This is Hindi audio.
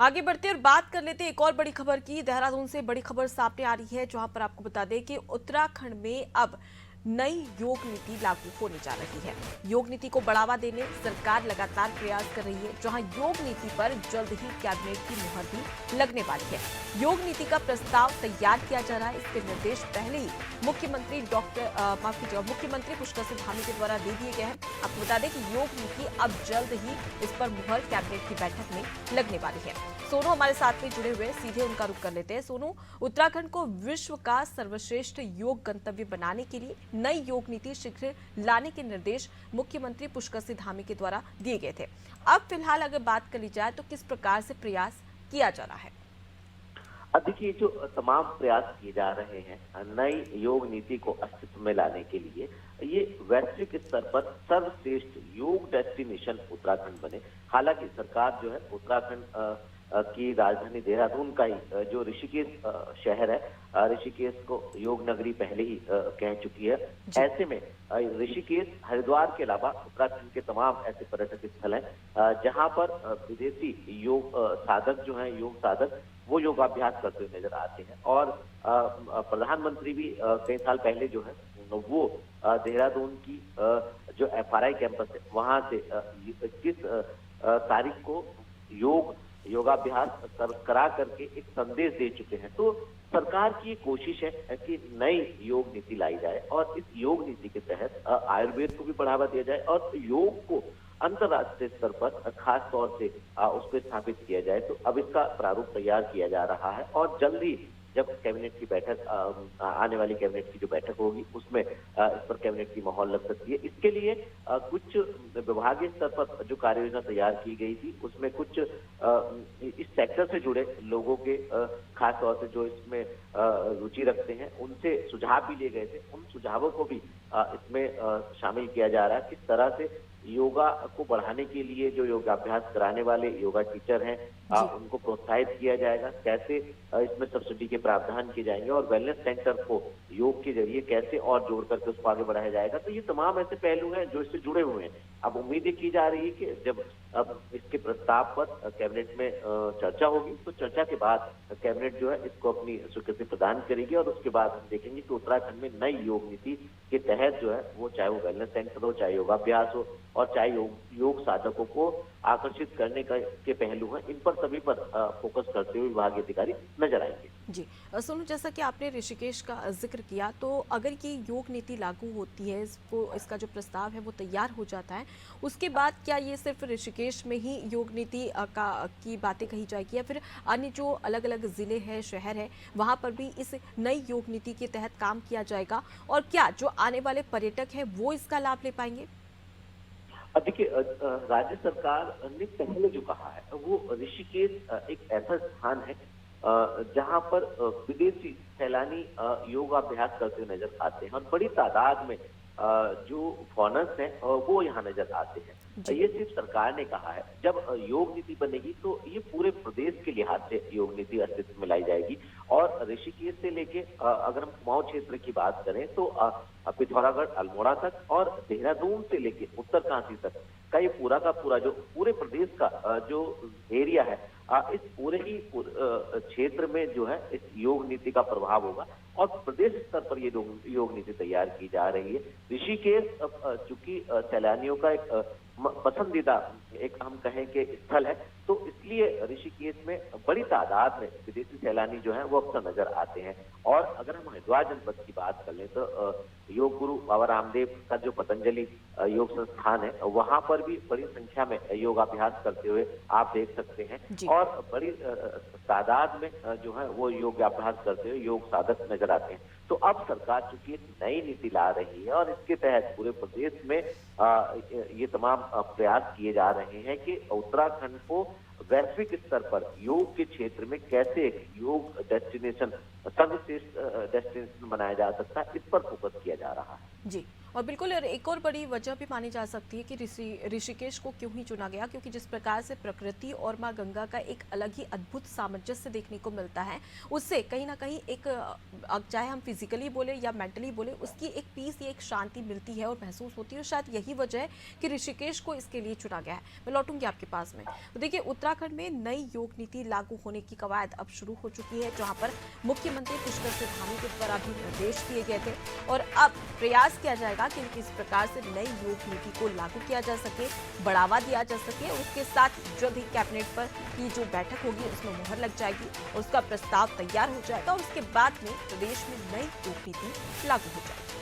आगे बढ़ते और बात कर लेते हैं एक और बड़ी खबर की। देहरादून से बड़ी खबर सामने आ रही है, जहां पर आपको बता दें कि उत्तराखंड में अब नई योग नीति लागू होने जा रही है। योग नीति को बढ़ावा देने सरकार लगातार प्रयास कर रही है, जहां योग नीति पर जल्द ही कैबिनेट की मुहर भी लगने वाली है। योग नीति का प्रस्ताव तैयार किया जा रहा है। इसके निर्देश पहले ही मुख्यमंत्री पुष्कर सिंह धामी के द्वारा दे दिए गए हैं। आपको बता दें कि योग नीति अब जल्द ही इस पर मुहर कैबिनेट की बैठक में लगने वाली है। सोनू हमारे साथ में जुड़े हुए, सीधे उनका रुख कर लेते हैं। सोनू, उत्तराखंड को विश्व का सर्वश्रेष्ठ योग गंतव्य बनाने के लिए नई योग नीति शीघ्र लाने के निर्देश मुख्यमंत्री पुष्कर सिंह धामी के द्वारा दिए गए थे। अब फिलहाल अगर बात कर ली जाए तो किस प्रकार से प्रयास किया जा रहा है? देखिए, जो तमाम प्रयास किए जा रहे हैं नई योग नीति को अस्तित्व में लाने के लिए, ये वैश्विक स्तर पर सर्वश्रेष्ठ योग डेस्टिनेशन उत्तराखंड बने। हालांकि सरकार जो है उत्तराखंड की राजधानी देहरादून का ही जो ऋषिकेश शहर है, ऋषिकेश को योग नगरी पहले ही कह चुकी है। ऐसे में ऋषिकेश, हरिद्वार के अलावा उत्तराखंड के तमाम ऐसे पर्यटक स्थल हैं जहां पर विदेशी योग साधक जो हैं, योग साधक वो योगाभ्यास करते हुए नजर आते हैं। और प्रधानमंत्री भी कई साल पहले जो है वो देहरादून की जो FRI कैंपस है वहां से 21 तारीख को योगाभ्यास करा करके एक संदेश दे चुके हैं। तो सरकार की ये कोशिश है कि नई योग नीति लाई जाए और इस योग नीति के तहत आयुर्वेद को भी बढ़ावा दिया जाए और योग को अंतर्राष्ट्रीय स्तर पर खास तौर से उसको स्थापित किया जाए। तो अब इसका प्रारूप तैयार किया जा रहा है और जल्द ही जब कैबिनेट की बैठक आने वाली कैबिनेट की जो बैठक होगी उसमें इस पर कैबिनेट की मोहर लग सकती है। इसके लिए कुछ विभागीय स्तर पर जो कार्य योजना तैयार की गई थी उसमें कुछ इस सेक्टर से जुड़े लोगों के खास तौर से जो इसमें रुचि रखते हैं उनसे सुझाव भी लिए गए थे। उन सुझावों को भी इसमें शामिल किया जा रहा है। किस तरह से योगा को बढ़ाने के लिए जो योगाभ्यास कराने वाले योगा टीचर हैं उनको प्रोत्साहित किया जाएगा, कैसे इसमें सब्सिडी के प्रावधान किए जाएंगे और वेलनेस सेंटर को योग के जरिए कैसे और जोड़ करके उसको आगे बढ़ाया जाएगा। तो ये तमाम ऐसे पहलू हैं जो इससे जुड़े हुए हैं। अब उम्मीद की जा रही है कि जब अब इसके प्रस्ताव पर कैबिनेट में चर्चा होगी तो चर्चा के बाद कैबिनेट जो है इसको अपनी स्वीकृति प्रदान करेगी और उसके बाद हम देखेंगे कि उत्तराखंड में नई योग नीति के तहत जो है वो चाहे वो वेलनेस सेंटर हो, चाहे योगाभ्यास हो और चाहे योग साधकों को आकर्षित करने के पहलू हैं, इन पर सभी पर फोकस करते हुए विभागीय अधिकारी नजर आएंगे। जी सोनू, जैसा कि आपने ऋषिकेश का जिक्र किया, तो अगर ये योग नीति लागू होती है, इसका जो प्रस्ताव है वो तैयार हो जाता है, उसके बाद क्या ये सिर्फ ऋषिकेश में ही योग नीति की बातें कही जाएगी या फिर अन्य जो अलग अलग जिले हैं, शहर है, वहां पर भी इस नई योग नीति के तहत काम किया जाएगा? और क्या जो आने वाले पर्यटक हैं वो इसका लाभ ले पाएंगे? देखिए, राज्य सरकार ने पहले जो कहा है वो ऋषिकेश एक ऐसा स्थान है जहां पर विदेशी सैलानी योगाभ्यास करते हुए नजर आते हैं और बड़ी तादाद में जो फॉरेनर्स हैं वो यहाँ नजर आते हैं। ये सिर्फ सरकार ने कहा है। जब योग नीति बनेगी तो ये पूरे प्रदेश के लिहाज से योग नीति अस्तित्व में लाई जाएगी और ऋषिकेश से लेके अगर हम कुमाऊं क्षेत्र की बात करें तो पिथौरागढ़, अल्मोड़ा तक और देहरादून से लेके उत्तरकाशी तक का ये पूरा का पूरा जो पूरे प्रदेश का जो एरिया है, इस पूरे ही क्षेत्र में जो है इस योग नीति का प्रभाव होगा और प्रदेश स्तर पर ये योग नीति तैयार की जा रही है। ऋषिकेश चूंकि सैलानियों का एक पसंदीदा एक हम कहें कि स्थल है, तो इसलिए ऋषिकेश में बड़ी तादाद में विदेशी सैलानी जो है वो अक्सर नजर आते हैं। और अगर हम हरिद्वार जनपद की बात कर लें तो योग गुरु बाबा रामदेव का जो पतंजलि योग संस्थान है वहां पर भी बड़ी संख्या में योगाभ्यास करते हुए आप देख सकते हैं और बड़ी तादाद में जो है वो योगाभ्यास करते हुए योग साधक नजर आते हैं। तो अब सरकार चूंकि एक नई नीति ला रही है और इसके तहत पूरे प्रदेश में ये तमाम प्रयास किए जा रहे हैं कि उत्तराखंड को वैश्विक स्तर पर योग के क्षेत्र में कैसे एक योग डेस्टिनेशन, सर्वश्रेष्ठ डेस्टिनेशन बनाया जा सकता है, इस पर फोकस किया जा रहा है। जी, और बिल्कुल और एक और बड़ी वजह भी मानी जा सकती है कि ऋषिकेश को क्यों ही चुना गया, क्योंकि जिस प्रकार से प्रकृति और मां गंगा का एक अलग ही अद्भुत सामंजस्य देखने को मिलता है, उससे कहीं ना कहीं एक चाहे हम फिजिकली बोले या मेंटली बोले, उसकी एक पीस या एक शांति मिलती है और महसूस होती है। और शायद यही वजह है कि ऋषिकेश को इसके लिए चुना गया है। मैं लौटूंगी आपके पास में। तो देखिए, उत्तराखंड में नई योग नीति लागू होने की कवायद अब शुरू हो चुकी है, जहां पर मुख्यमंत्री पुष्कर सिंह धामी के द्वारा भी निर्देश दिए गए थे और अब प्रयास किया जाएगा कि किस प्रकार से नई योग नीति को लागू किया जा सके, बढ़ावा दिया जा सके। और उसके साथ जल्द ही कैबिनेट पर की जो बैठक होगी उसमें मुहर लग जाएगी और उसका प्रस्ताव तैयार हो जाएगा और उसके बाद में प्रदेश में नई योग नीति लागू हो जाएगी।